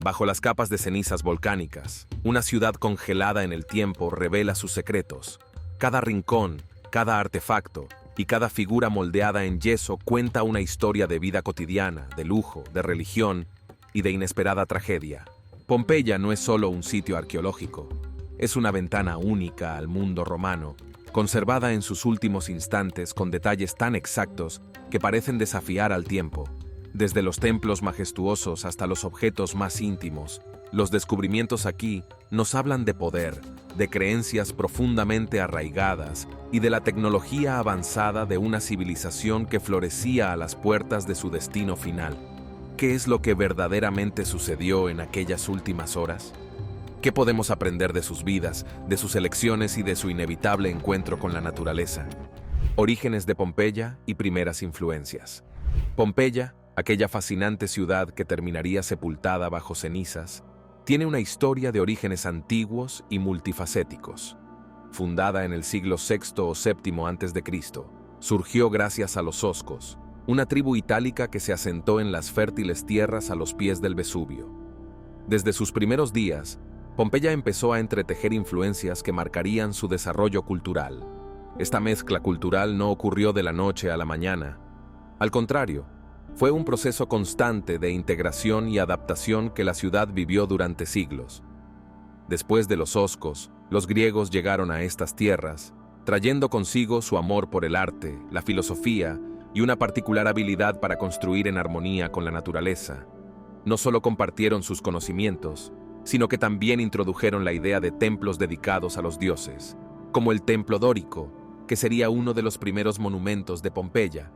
Bajo las capas de cenizas volcánicas, una ciudad congelada en el tiempo revela sus secretos. Cada rincón, cada artefacto y cada figura moldeada en yeso cuenta una historia de vida cotidiana, de lujo, de religión y de inesperada tragedia. Pompeya no es solo un sitio arqueológico, es una ventana única al mundo romano, conservada en sus últimos instantes con detalles tan exactos que parecen desafiar al tiempo. Desde los templos majestuosos hasta los objetos más íntimos, los descubrimientos aquí nos hablan de poder, de creencias profundamente arraigadas y de la tecnología avanzada de una civilización que florecía a las puertas de su destino final. ¿Qué es lo que verdaderamente sucedió en aquellas últimas horas? ¿Qué podemos aprender de sus vidas, de sus elecciones y de su inevitable encuentro con la naturaleza? Orígenes de Pompeya y primeras influencias. Pompeya, aquella fascinante ciudad que terminaría sepultada bajo cenizas, tiene una historia de orígenes antiguos y multifacéticos. Fundada en el siglo VI o VII a.C., surgió gracias a los oscos, una tribu itálica que se asentó en las fértiles tierras a los pies del Vesubio. Desde sus primeros días, Pompeya empezó a entretejer influencias que marcarían su desarrollo cultural. Esta mezcla cultural no ocurrió de la noche a la mañana. Al contrario, fue un proceso constante de integración y adaptación que la ciudad vivió durante siglos. Después de los oscos, los griegos llegaron a estas tierras, trayendo consigo su amor por el arte, la filosofía y una particular habilidad para construir en armonía con la naturaleza. No solo compartieron sus conocimientos, sino que también introdujeron la idea de templos dedicados a los dioses, como el templo dórico, que sería uno de los primeros monumentos de Pompeya.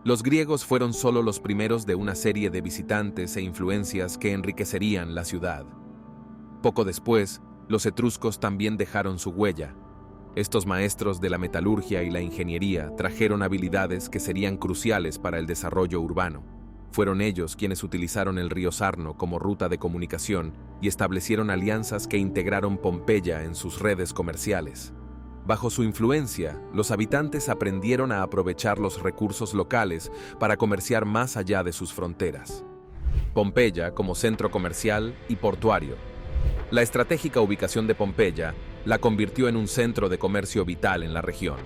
Los griegos fueron solo los primeros de una serie de visitantes e influencias que enriquecerían la ciudad. Poco después, los etruscos también dejaron su huella. Estos maestros de la metalurgia y la ingeniería trajeron habilidades que serían cruciales para el desarrollo urbano. Fueron ellos quienes utilizaron el río Sarno como ruta de comunicación y establecieron alianzas que integraron Pompeya en sus redes comerciales. Bajo su influencia, los habitantes aprendieron a aprovechar los recursos locales para comerciar más allá de sus fronteras. Pompeya como centro comercial y portuario. La estratégica ubicación de Pompeya la convirtió en un centro de comercio vital en la región.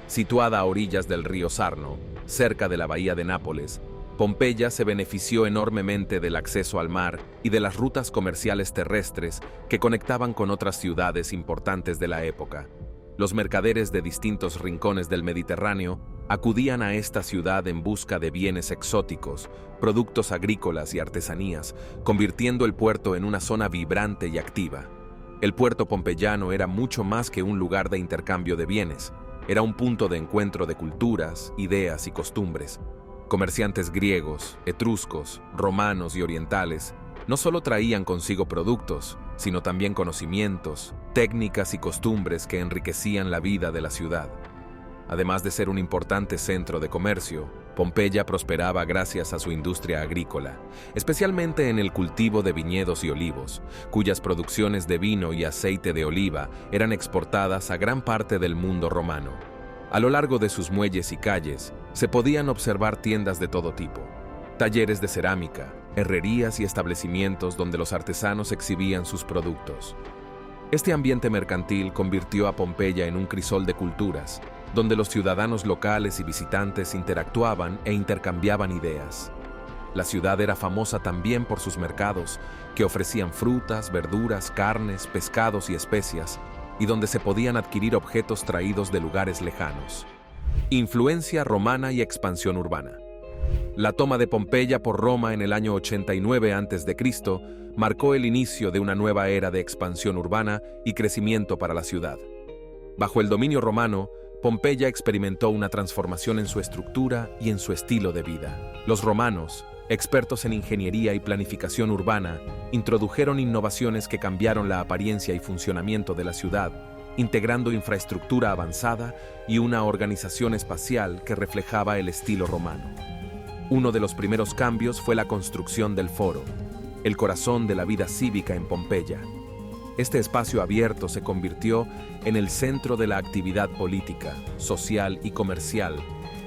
Situada a orillas del río Sarno, cerca de la bahía de Nápoles, Pompeya se benefició enormemente del acceso al mar y de las rutas comerciales terrestres que conectaban con otras ciudades importantes de la época. Los mercaderes de distintos rincones del Mediterráneo acudían a esta ciudad en busca de bienes exóticos, productos agrícolas y artesanías, convirtiendo el puerto en una zona vibrante y activa. El puerto pompeyano era mucho más que un lugar de intercambio de bienes, era un punto de encuentro de culturas, ideas y costumbres. Comerciantes griegos, etruscos, romanos y orientales no solo traían consigo productos, sino también conocimientos, técnicas y costumbres que enriquecían la vida de la ciudad. Además de ser un importante centro de comercio, Pompeya prosperaba gracias a su industria agrícola, especialmente en el cultivo de viñedos y olivos, cuyas producciones de vino y aceite de oliva eran exportadas a gran parte del mundo romano. A lo largo de sus muelles y calles, se podían observar tiendas de todo tipo, talleres de cerámica, herrerías y establecimientos donde los artesanos exhibían sus productos. Este ambiente mercantil convirtió a Pompeya en un crisol de culturas, donde los ciudadanos locales y visitantes interactuaban e intercambiaban ideas. La ciudad era famosa también por sus mercados, que ofrecían frutas, verduras, carnes, pescados y especias, y donde se podían adquirir objetos traídos de lugares lejanos. Influencia romana y expansión urbana. La toma de Pompeya por Roma en el año 89 a.C. marcó el inicio de una nueva era de expansión urbana y crecimiento para la ciudad. Bajo el dominio romano, Pompeya experimentó una transformación en su estructura y en su estilo de vida. Los romanos, expertos en ingeniería y planificación urbana, introdujeron innovaciones que cambiaron la apariencia y funcionamiento de la ciudad, integrando infraestructura avanzada y una organización espacial que reflejaba el estilo romano. Uno de los primeros cambios fue la construcción del Foro, el corazón de la vida cívica en Pompeya. Este espacio abierto se convirtió en el centro de la actividad política, social y comercial,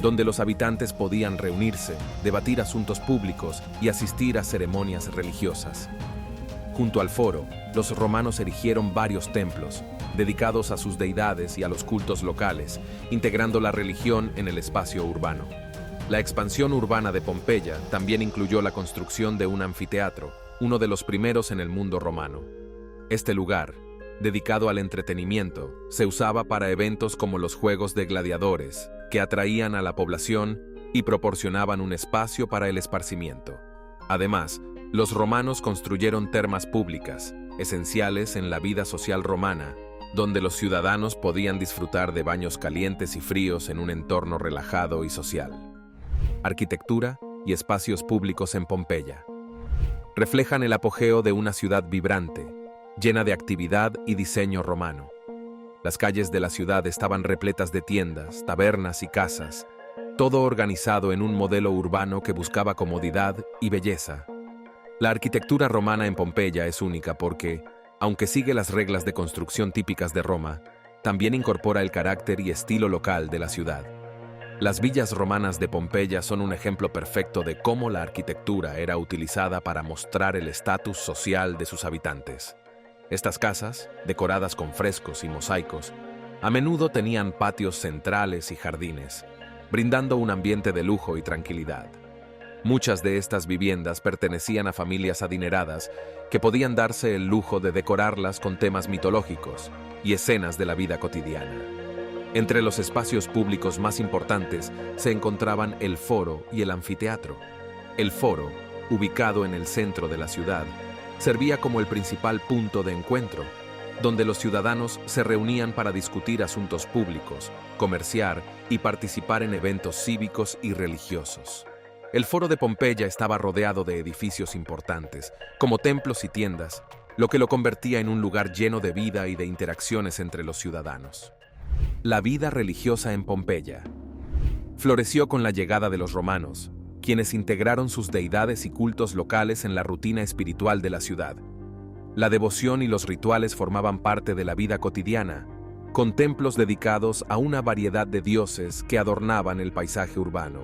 donde los habitantes podían reunirse, debatir asuntos públicos y asistir a ceremonias religiosas. Junto al foro, los romanos erigieron varios templos, dedicados a sus deidades y a los cultos locales, integrando la religión en el espacio urbano. La expansión urbana de Pompeya también incluyó la construcción de un anfiteatro, uno de los primeros en el mundo romano. Este lugar, dedicado al entretenimiento, se usaba para eventos como los Juegos de Gladiadores, que atraían a la población y proporcionaban un espacio para el esparcimiento. Además, los romanos construyeron termas públicas, esenciales en la vida social romana, donde los ciudadanos podían disfrutar de baños calientes y fríos en un entorno relajado y social. Arquitectura y espacios públicos en Pompeya reflejan el apogeo de una ciudad vibrante, llena de actividad y diseño romano. Las calles de la ciudad estaban repletas de tiendas, tabernas y casas, todo organizado en un modelo urbano que buscaba comodidad y belleza. La arquitectura romana en Pompeya es única porque, aunque sigue las reglas de construcción típicas de Roma, también incorpora el carácter y estilo local de la ciudad. Las villas romanas de Pompeya son un ejemplo perfecto de cómo la arquitectura era utilizada para mostrar el estatus social de sus habitantes. Estas casas, decoradas con frescos y mosaicos, a menudo tenían patios centrales y jardines, brindando un ambiente de lujo y tranquilidad. Muchas de estas viviendas pertenecían a familias adineradas que podían darse el lujo de decorarlas con temas mitológicos y escenas de la vida cotidiana. Entre los espacios públicos más importantes se encontraban el foro y el anfiteatro. El foro, ubicado en el centro de la ciudad, servía como el principal punto de encuentro, donde los ciudadanos se reunían para discutir asuntos públicos, comerciar y participar en eventos cívicos y religiosos. El foro de Pompeya estaba rodeado de edificios importantes, como templos y tiendas, lo que lo convertía en un lugar lleno de vida y de interacciones entre los ciudadanos. La vida religiosa en Pompeya floreció con la llegada de los romanos, quienes integraron sus deidades y cultos locales en la rutina espiritual de la ciudad. La devoción y los rituales formaban parte de la vida cotidiana, con templos dedicados a una variedad de dioses que adornaban el paisaje urbano.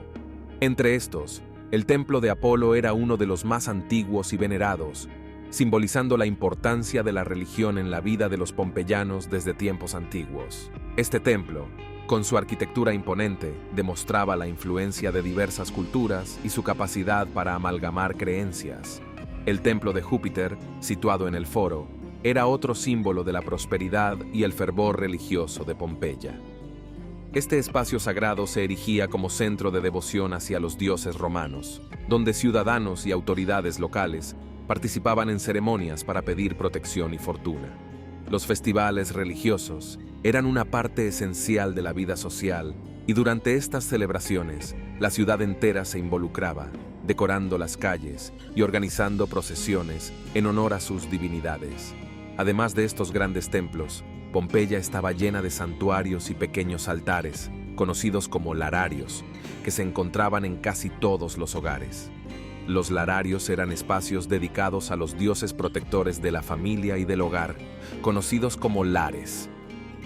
Entre estos, el templo de Apolo era uno de los más antiguos y venerados, simbolizando la importancia de la religión en la vida de los pompeyanos desde tiempos antiguos. Este templo, con su arquitectura imponente, demostraba la influencia de diversas culturas y su capacidad para amalgamar creencias. El templo de Júpiter, situado en el foro, era otro símbolo de la prosperidad y el fervor religioso de Pompeya. Este espacio sagrado se erigía como centro de devoción hacia los dioses romanos, donde ciudadanos y autoridades locales participaban en ceremonias para pedir protección y fortuna. Los festivales religiosos eran una parte esencial de la vida social y durante estas celebraciones la ciudad entera se involucraba, decorando las calles y organizando procesiones en honor a sus divinidades. Además de estos grandes templos, Pompeya estaba llena de santuarios y pequeños altares, conocidos como lararios, que se encontraban en casi todos los hogares. Los lararios eran espacios dedicados a los dioses protectores de la familia y del hogar, conocidos como lares.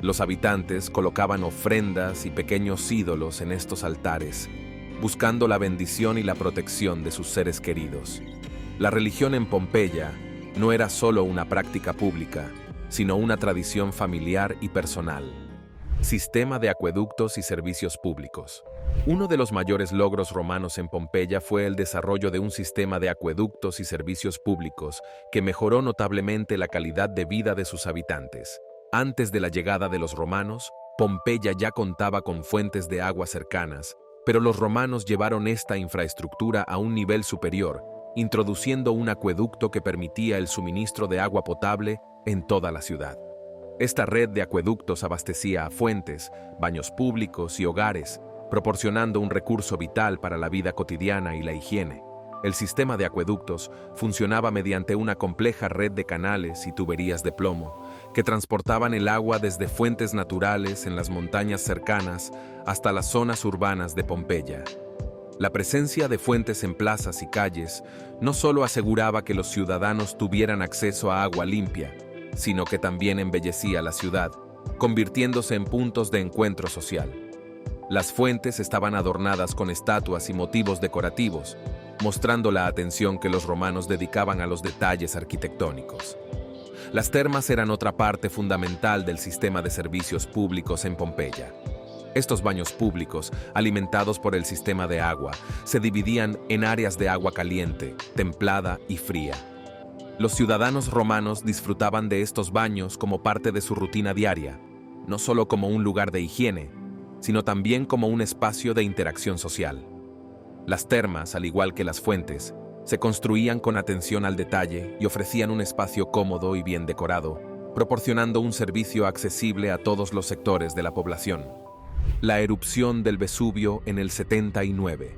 Los habitantes colocaban ofrendas y pequeños ídolos en estos altares, buscando la bendición y la protección de sus seres queridos. La religión en Pompeya no era solo una práctica pública, sino una tradición familiar y personal. Sistema de acueductos y servicios públicos. Uno de los mayores logros romanos en Pompeya fue el desarrollo de un sistema de acueductos y servicios públicos que mejoró notablemente la calidad de vida de sus habitantes. Antes de la llegada de los romanos, Pompeya ya contaba con fuentes de agua cercanas, pero los romanos llevaron esta infraestructura a un nivel superior, introduciendo un acueducto que permitía el suministro de agua potable en toda la ciudad. Esta red de acueductos abastecía a fuentes, baños públicos y hogares, proporcionando un recurso vital para la vida cotidiana y la higiene. El sistema de acueductos funcionaba mediante una compleja red de canales y tuberías de plomo, que transportaban el agua desde fuentes naturales en las montañas cercanas hasta las zonas urbanas de Pompeya. La presencia de fuentes en plazas y calles no solo aseguraba que los ciudadanos tuvieran acceso a agua limpia, sino que también embellecía la ciudad, convirtiéndose en puntos de encuentro social. Las fuentes estaban adornadas con estatuas y motivos decorativos, mostrando la atención que los romanos dedicaban a los detalles arquitectónicos. Las termas eran otra parte fundamental del sistema de servicios públicos en Pompeya. Estos baños públicos, alimentados por el sistema de agua, se dividían en áreas de agua caliente, templada y fría. Los ciudadanos romanos disfrutaban de estos baños como parte de su rutina diaria, no solo como un lugar de higiene, sino también como un espacio de interacción social. Las termas, al igual que las fuentes, se construían con atención al detalle y ofrecían un espacio cómodo y bien decorado, proporcionando un servicio accesible a todos los sectores de la población. La erupción del Vesubio en el 79.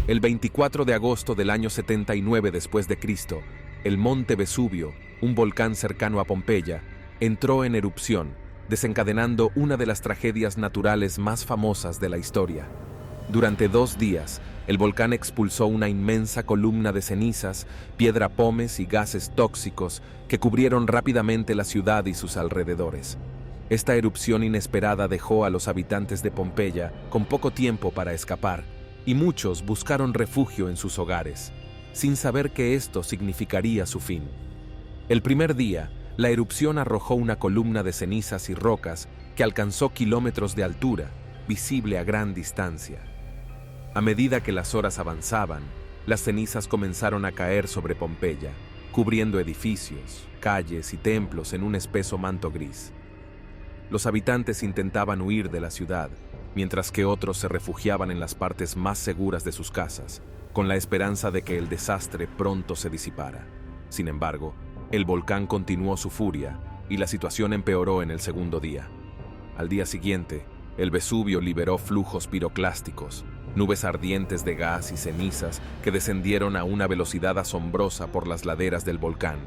El 24 de agosto del año 79 después de Cristo, el monte Vesubio, un volcán cercano a Pompeya, entró en erupción, desencadenando una de las tragedias naturales más famosas de la historia. Durante 2 días, el volcán expulsó una inmensa columna de cenizas, piedra pómez y gases tóxicos que cubrieron rápidamente la ciudad y sus alrededores. Esta erupción inesperada dejó a los habitantes de Pompeya con poco tiempo para escapar, y muchos buscaron refugio en sus hogares, sin saber que esto significaría su fin. El primer día, la erupción arrojó una columna de cenizas y rocas que alcanzó kilómetros de altura, visible a gran distancia. A medida que las horas avanzaban, las cenizas comenzaron a caer sobre Pompeya, cubriendo edificios, calles y templos en un espeso manto gris. Los habitantes intentaban huir de la ciudad, mientras que otros se refugiaban en las partes más seguras de sus casas, con la esperanza de que el desastre pronto se disipara. Sin embargo, el volcán continuó su furia y la situación empeoró en el segundo día. Al día siguiente, el Vesubio liberó flujos piroclásticos, nubes ardientes de gas y cenizas que descendieron a una velocidad asombrosa por las laderas del volcán.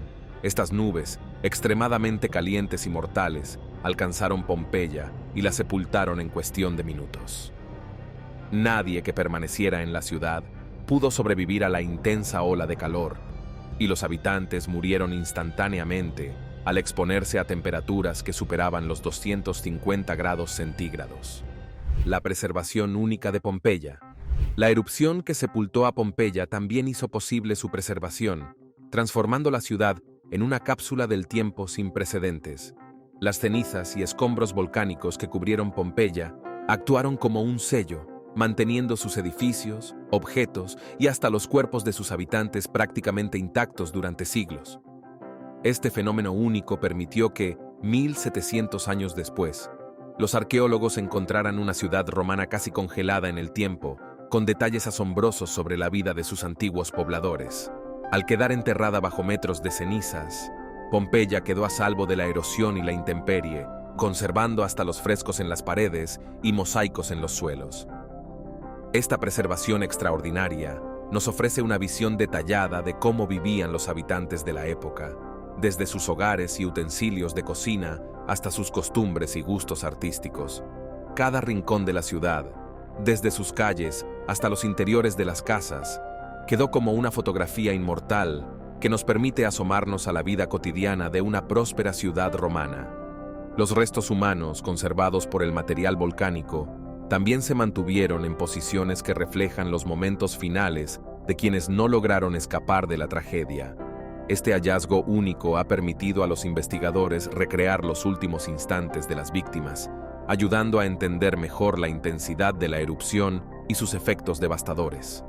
Estas nubes, extremadamente calientes y mortales, alcanzaron Pompeya y la sepultaron en cuestión de minutos. Nadie que permaneciera en la ciudad pudo sobrevivir a la intensa ola de calor, y los habitantes murieron instantáneamente al exponerse a temperaturas que superaban los 250 grados centígrados. La preservación única de Pompeya. La erupción que sepultó a Pompeya también hizo posible su preservación, transformando la ciudad en una cápsula del tiempo sin precedentes. Las cenizas y escombros volcánicos que cubrieron Pompeya actuaron como un sello, manteniendo sus edificios, objetos y hasta los cuerpos de sus habitantes prácticamente intactos durante siglos. Este fenómeno único permitió que, 1700 años después, los arqueólogos encontraran una ciudad romana casi congelada en el tiempo, con detalles asombrosos sobre la vida de sus antiguos pobladores. Al quedar enterrada bajo metros de cenizas, Pompeya quedó a salvo de la erosión y la intemperie, conservando hasta los frescos en las paredes y mosaicos en los suelos. Esta preservación extraordinaria nos ofrece una visión detallada de cómo vivían los habitantes de la época, desde sus hogares y utensilios de cocina hasta sus costumbres y gustos artísticos. Cada rincón de la ciudad, desde sus calles hasta los interiores de las casas, quedó como una fotografía inmortal que nos permite asomarnos a la vida cotidiana de una próspera ciudad romana. Los restos humanos conservados por el material volcánico también se mantuvieron en posiciones que reflejan los momentos finales de quienes no lograron escapar de la tragedia. Este hallazgo único ha permitido a los investigadores recrear los últimos instantes de las víctimas, ayudando a entender mejor la intensidad de la erupción y sus efectos devastadores.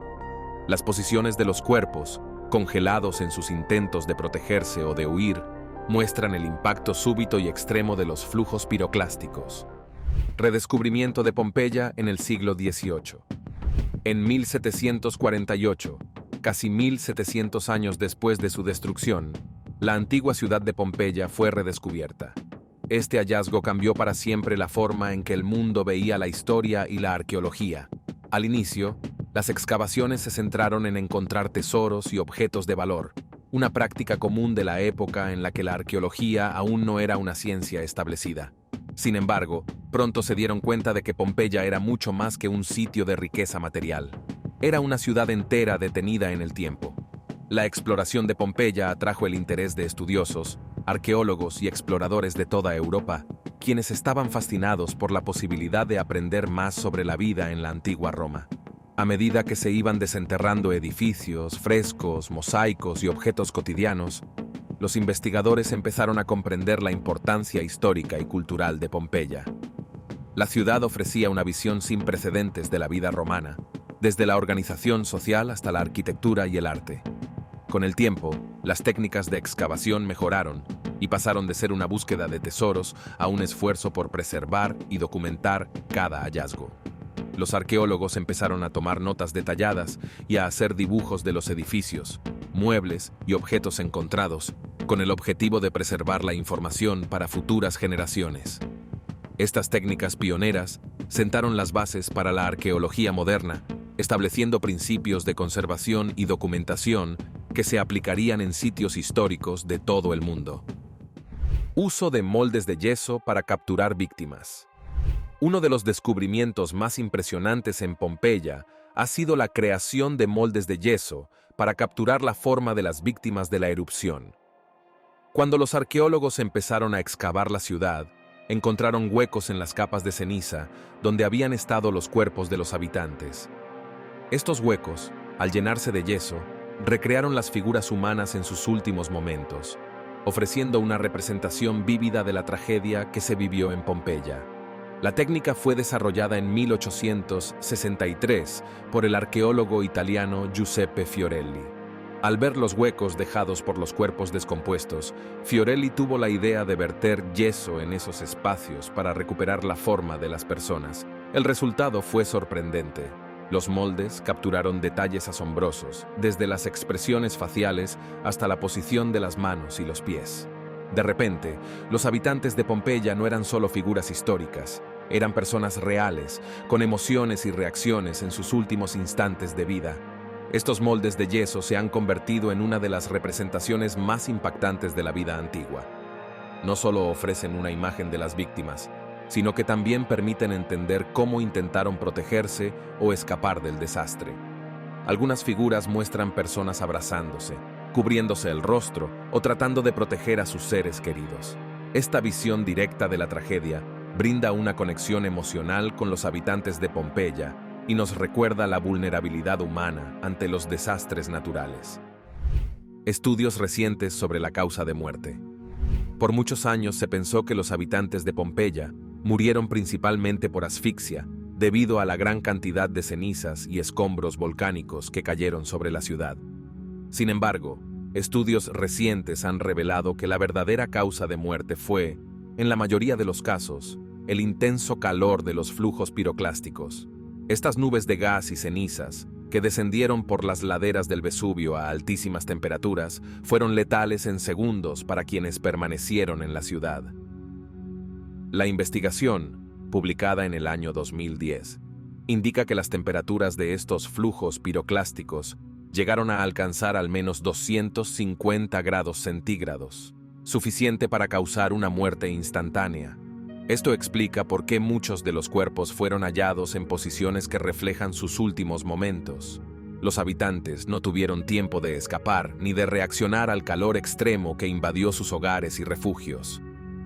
Las posiciones de los cuerpos, congelados en sus intentos de protegerse o de huir, muestran el impacto súbito y extremo de los flujos piroclásticos. Redescubrimiento de Pompeya en el siglo XVIII. En 1748, casi 1700 años después de su destrucción, la antigua ciudad de Pompeya fue redescubierta. Este hallazgo cambió para siempre la forma en que el mundo veía la historia y la arqueología. Al inicio, las excavaciones se centraron en encontrar tesoros y objetos de valor, una práctica común de la época en la que la arqueología aún no era una ciencia establecida. Sin embargo, pronto se dieron cuenta de que Pompeya era mucho más que un sitio de riqueza material. Era una ciudad entera detenida en el tiempo. La exploración de Pompeya atrajo el interés de estudiosos, arqueólogos y exploradores de toda Europa, quienes estaban fascinados por la posibilidad de aprender más sobre la vida en la antigua Roma. A medida que se iban desenterrando edificios, frescos, mosaicos y objetos cotidianos, los investigadores empezaron a comprender la importancia histórica y cultural de Pompeya. La ciudad ofrecía una visión sin precedentes de la vida romana, desde la organización social hasta la arquitectura y el arte. Con el tiempo, las técnicas de excavación mejoraron y pasaron de ser una búsqueda de tesoros a un esfuerzo por preservar y documentar cada hallazgo. Los arqueólogos empezaron a tomar notas detalladas y a hacer dibujos de los edificios, muebles y objetos encontrados, con el objetivo de preservar la información para futuras generaciones. Estas técnicas pioneras sentaron las bases para la arqueología moderna, estableciendo principios de conservación y documentación que se aplicarían en sitios históricos de todo el mundo. Uso de moldes de yeso para capturar víctimas. Uno de los descubrimientos más impresionantes en Pompeya ha sido la creación de moldes de yeso para capturar la forma de las víctimas de la erupción. Cuando los arqueólogos empezaron a excavar la ciudad, encontraron huecos en las capas de ceniza donde habían estado los cuerpos de los habitantes. Estos huecos, al llenarse de yeso, recrearon las figuras humanas en sus últimos momentos, ofreciendo una representación vívida de la tragedia que se vivió en Pompeya. La técnica fue desarrollada en 1863 por el arqueólogo italiano Giuseppe Fiorelli. Al ver los huecos dejados por los cuerpos descompuestos, Fiorelli tuvo la idea de verter yeso en esos espacios para recuperar la forma de las personas. El resultado fue sorprendente. Los moldes capturaron detalles asombrosos, desde las expresiones faciales hasta la posición de las manos y los pies. De repente, los habitantes de Pompeya no eran solo figuras históricas, eran personas reales, con emociones y reacciones en sus últimos instantes de vida. Estos moldes de yeso se han convertido en una de las representaciones más impactantes de la vida antigua. No solo ofrecen una imagen de las víctimas, sino que también permiten entender cómo intentaron protegerse o escapar del desastre. Algunas figuras muestran personas abrazándose, cubriéndose el rostro o tratando de proteger a sus seres queridos. Esta visión directa de la tragedia brinda una conexión emocional con los habitantes de Pompeya y nos recuerda la vulnerabilidad humana ante los desastres naturales. Estudios recientes sobre la causa de muerte. Por muchos años se pensó que los habitantes de Pompeya murieron principalmente por asfixia, debido a la gran cantidad de cenizas y escombros volcánicos que cayeron sobre la ciudad. Sin embargo, estudios recientes han revelado que la verdadera causa de muerte fue, en la mayoría de los casos, el intenso calor de los flujos piroclásticos. Estas nubes de gas y cenizas, que descendieron por las laderas del Vesubio a altísimas temperaturas, fueron letales en segundos para quienes permanecieron en la ciudad. La investigación, publicada en el año 2010, indica que las temperaturas de estos flujos piroclásticos llegaron a alcanzar al menos 250 grados centígrados, suficiente para causar una muerte instantánea. Esto explica por qué muchos de los cuerpos fueron hallados en posiciones que reflejan sus últimos momentos. Los habitantes no tuvieron tiempo de escapar ni de reaccionar al calor extremo que invadió sus hogares y refugios.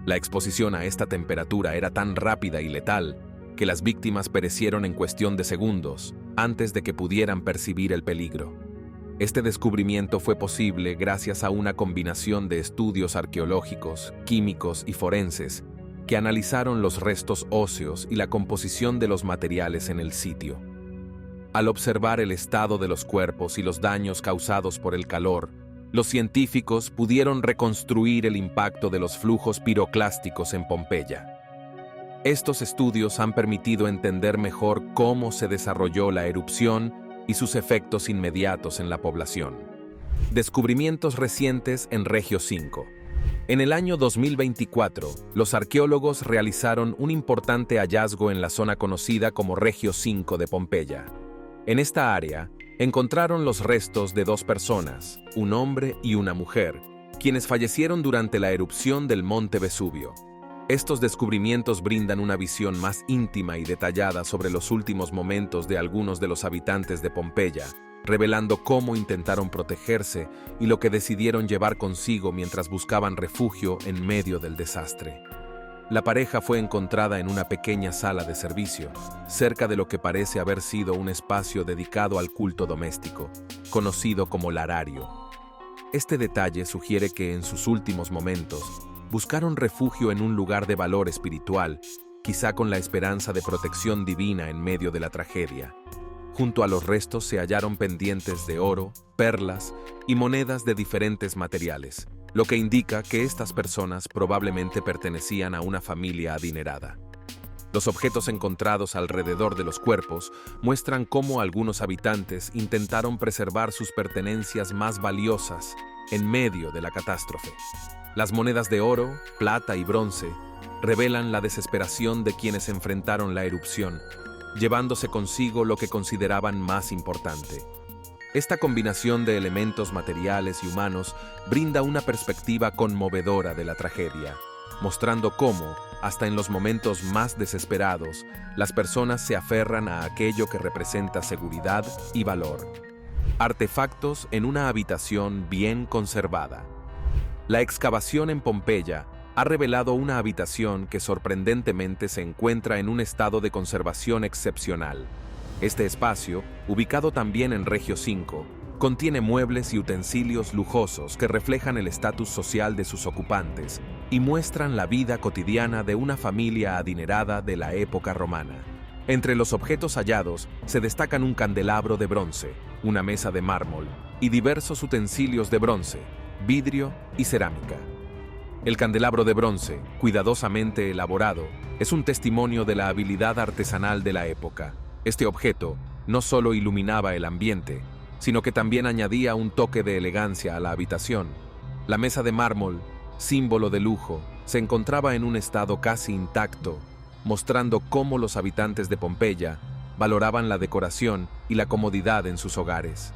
La exposición a esta temperatura era tan rápida y letal que las víctimas perecieron en cuestión de segundos antes de que pudieran percibir el peligro. Este descubrimiento fue posible gracias a una combinación de estudios arqueológicos, químicos y forenses que analizaron los restos óseos y la composición de los materiales en el sitio. Al observar el estado de los cuerpos y los daños causados por el calor, los científicos pudieron reconstruir el impacto de los flujos piroclásticos en Pompeya. Estos estudios han permitido entender mejor cómo se desarrolló la erupción y sus efectos inmediatos en la población. Descubrimientos recientes en Regio 5. En el año 2024, los arqueólogos realizaron un importante hallazgo en la zona conocida como Regio 5 de Pompeya. En esta área, encontraron los restos de dos personas, un hombre y una mujer, quienes fallecieron durante la erupción del monte Vesubio. Estos descubrimientos brindan una visión más íntima y detallada sobre los últimos momentos de algunos de los habitantes de Pompeya, revelando cómo intentaron protegerse y lo que decidieron llevar consigo mientras buscaban refugio en medio del desastre. La pareja fue encontrada en una pequeña sala de servicio, cerca de lo que parece haber sido un espacio dedicado al culto doméstico, conocido como larario. Este detalle sugiere que en sus últimos momentos buscaron refugio en un lugar de valor espiritual, quizá con la esperanza de protección divina en medio de la tragedia. Junto a los restos se hallaron pendientes de oro, perlas y monedas de diferentes materiales, lo que indica que estas personas probablemente pertenecían a una familia adinerada. Los objetos encontrados alrededor de los cuerpos muestran cómo algunos habitantes intentaron preservar sus pertenencias más valiosas en medio de la catástrofe. Las monedas de oro, plata y bronce revelan la desesperación de quienes enfrentaron la erupción, llevándose consigo lo que consideraban más importante. Esta combinación de elementos materiales y humanos brinda una perspectiva conmovedora de la tragedia, mostrando cómo, hasta en los momentos más desesperados, las personas se aferran a aquello que representa seguridad y valor. Artefactos en una habitación bien conservada. La excavación en Pompeya ha revelado una habitación que sorprendentemente se encuentra en un estado de conservación excepcional. Este espacio, ubicado también en Regio 5, contiene muebles y utensilios lujosos que reflejan el estatus social de sus ocupantes y muestran la vida cotidiana de una familia adinerada de la época romana. Entre los objetos hallados se destacan un candelabro de bronce, una mesa de mármol y diversos utensilios de bronce, vidrio y cerámica. El candelabro de bronce, cuidadosamente elaborado, es un testimonio de la habilidad artesanal de la época. Este objeto no solo iluminaba el ambiente, sino que también añadía un toque de elegancia a la habitación. La mesa de mármol, símbolo de lujo, se encontraba en un estado casi intacto, mostrando cómo los habitantes de Pompeya valoraban la decoración y la comodidad en sus hogares.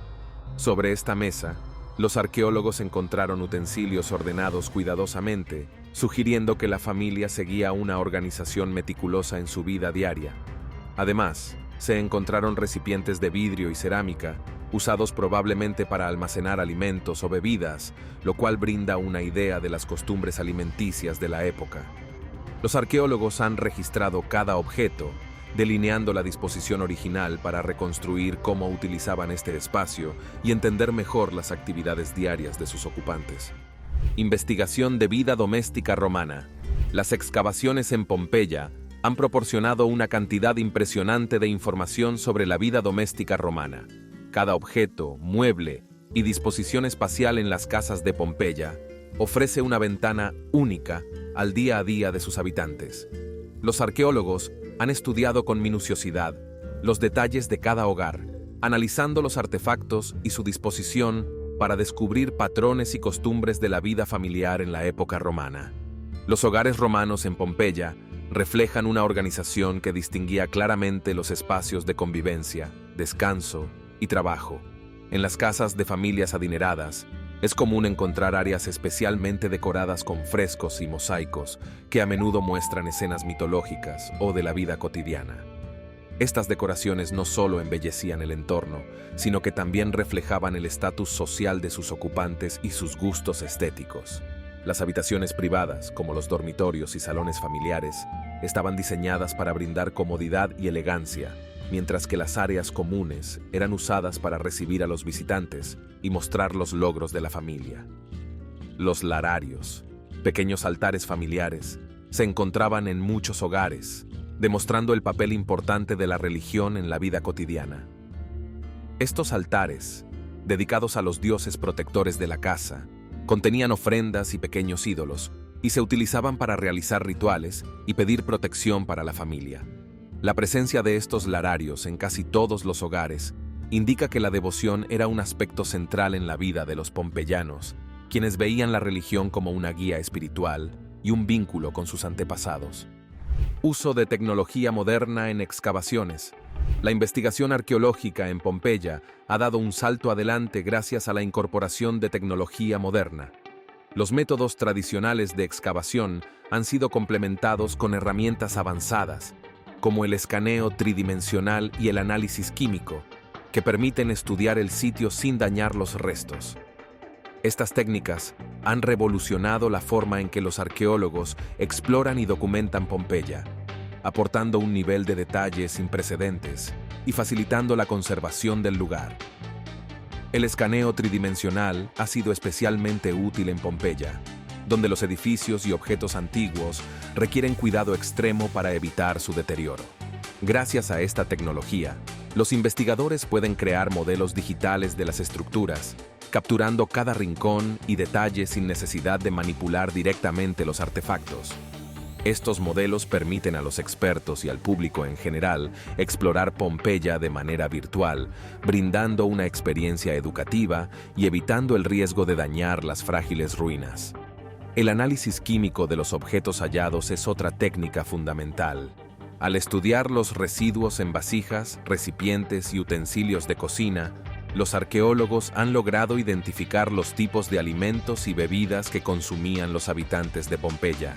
Sobre esta mesa, los arqueólogos encontraron utensilios ordenados cuidadosamente, sugiriendo que la familia seguía una organización meticulosa en su vida diaria. Además, se encontraron recipientes de vidrio y cerámica, usados probablemente para almacenar alimentos o bebidas, lo cual brinda una idea de las costumbres alimenticias de la época. Los arqueólogos han registrado cada objeto, delineando la disposición original para reconstruir cómo utilizaban este espacio y entender mejor las actividades diarias de sus ocupantes. Investigación de vida doméstica romana. Las excavaciones en Pompeya han proporcionado una cantidad impresionante de información sobre la vida doméstica romana. Cada objeto, mueble y disposición espacial en las casas de Pompeya ofrece una ventana única al día a día de sus habitantes. Los arqueólogos han estudiado con minuciosidad los detalles de cada hogar, analizando los artefactos y su disposición para descubrir patrones y costumbres de la vida familiar en la época romana. Los hogares romanos en Pompeya reflejan una organización que distinguía claramente los espacios de convivencia, descanso y trabajo. En las casas de familias adineradas, es común encontrar áreas especialmente decoradas con frescos y mosaicos que a menudo muestran escenas mitológicas o de la vida cotidiana. Estas decoraciones no solo embellecían el entorno, sino que también reflejaban el estatus social de sus ocupantes y sus gustos estéticos. Las habitaciones privadas, como los dormitorios y salones familiares, estaban diseñadas para brindar comodidad y elegancia, mientras que las áreas comunes eran usadas para recibir a los visitantes y mostrar los logros de la familia. Los lararios, pequeños altares familiares, se encontraban en muchos hogares, demostrando el papel importante de la religión en la vida cotidiana. Estos altares, dedicados a los dioses protectores de la casa, contenían ofrendas y pequeños ídolos, y se utilizaban para realizar rituales y pedir protección para la familia. La presencia de estos lararios en casi todos los hogares indica que la devoción era un aspecto central en la vida de los pompeyanos, quienes veían la religión como una guía espiritual y un vínculo con sus antepasados. Uso de tecnología moderna en excavaciones. La investigación arqueológica en Pompeya ha dado un salto adelante gracias a la incorporación de tecnología moderna. Los métodos tradicionales de excavación han sido complementados con herramientas avanzadas, como el escaneo tridimensional y el análisis químico, que permiten estudiar el sitio sin dañar los restos. Estas técnicas han revolucionado la forma en que los arqueólogos exploran y documentan Pompeya, aportando un nivel de detalle sin precedentes y facilitando la conservación del lugar. El escaneo tridimensional ha sido especialmente útil en Pompeya, donde los edificios y objetos antiguos requieren cuidado extremo para evitar su deterioro. Gracias a esta tecnología, los investigadores pueden crear modelos digitales de las estructuras, capturando cada rincón y detalle sin necesidad de manipular directamente los artefactos. Estos modelos permiten a los expertos y al público en general explorar Pompeya de manera virtual, brindando una experiencia educativa y evitando el riesgo de dañar las frágiles ruinas. El análisis químico de los objetos hallados es otra técnica fundamental. Al estudiar los residuos en vasijas, recipientes y utensilios de cocina, los arqueólogos han logrado identificar los tipos de alimentos y bebidas que consumían los habitantes de Pompeya.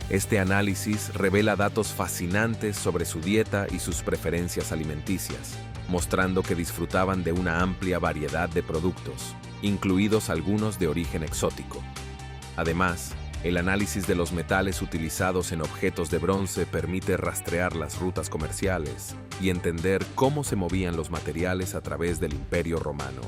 Este análisis revela datos fascinantes sobre su dieta y sus preferencias alimenticias, mostrando que disfrutaban de una amplia variedad de productos, incluidos algunos de origen exótico. Además, el análisis de los metales utilizados en objetos de bronce permite rastrear las rutas comerciales y entender cómo se movían los materiales a través del Imperio Romano.